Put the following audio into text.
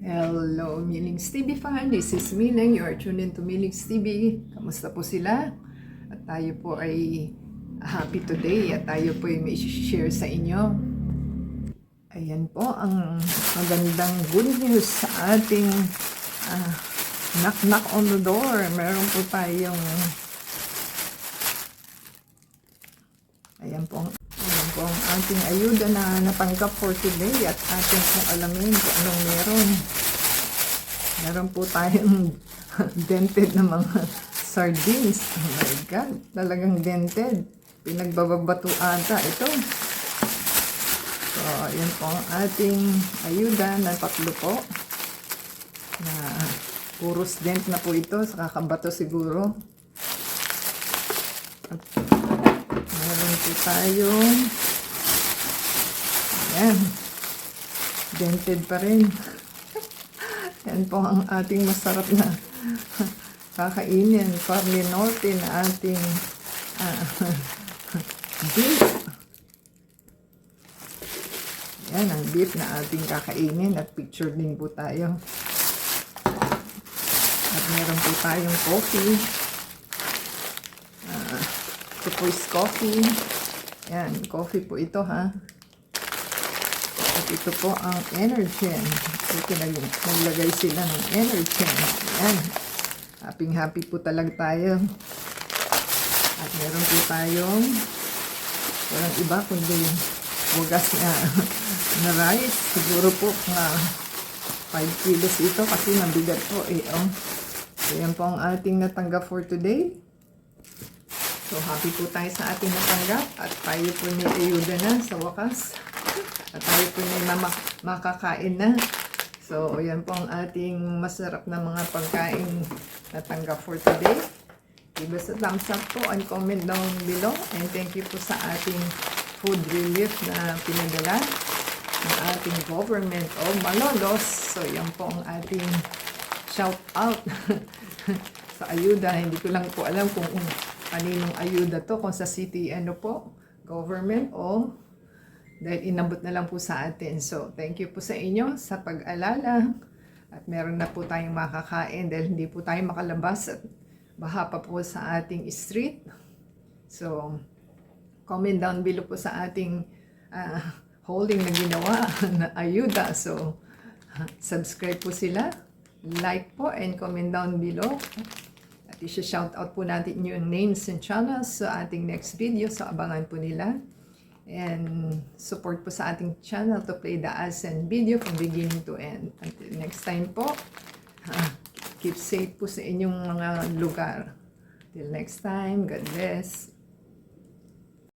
Hello, Milings TV fan. This is Mineng. You are tuned into Milings TV. Kamusta po sila? At tayo po ay happy today at tayo po ay may share sa inyo. Ayan po ang magandang good news sa ating knock knock on the door. Meron po tayong ayan po ang ating ayuda na natanggap for today at ating pong alamin kung anong meron. Meron po tayong dented na mga sardines. Oh my God, talagang dented. Pinagbababato ata ito. So, ayan po ang ating ayuda na tatlo po. Na puros dent na po ito sa kakabato siguro. At meron po tayong ayan, dented pa rin. Yan po ang ating masarap na kakainin. Carne Norte na ating beef. Yan ang beef na ating kakainin at picture din po tayo. At meron po tayong coffee. Ito po is coffee. Yan, coffee po ito ha. At ito po ang Energen. Ito naglagay sila ng Energen. Ayan. Happy po talaga tayo. At meron po tayong walang iba kundi wagas na rice. Siguro po na 5 kilos ito kasi mabigat po eh. Oh. So yan po ang ating natanggap for today. So happy po tayo sa ating natanggap at tayo po may ayuda na sa wakas. At tayo po may makakain na. So, yan po ang ating masarap na mga pagkain na tanggap for today. Give us a thumbs up po and comment down below. And thank you po sa ating food relief na pinadala ng ating government of Malolos. So, yan po ang ating shout out sa ayuda. Hindi ko lang po alam kung kaninong ayuda to. Kung sa city, ano po, government o dahil inabot na lang po sa atin. So, thank you po sa inyo sa pag-alala. At meron na po tayong makakain dahil hindi po tayo makalabas at baha pa po sa ating street. So, comment down below po sa ating holding na ginawa na ayuda. So, subscribe po sila. Like po and comment down below. At i-shout out po natin yung names and channels sa ating next video. So, abangan po nila. And support po sa ating channel to play the ads and video from beginning to end. Until next time po, keep safe po sa inyong mga lugar. Till next time, God bless.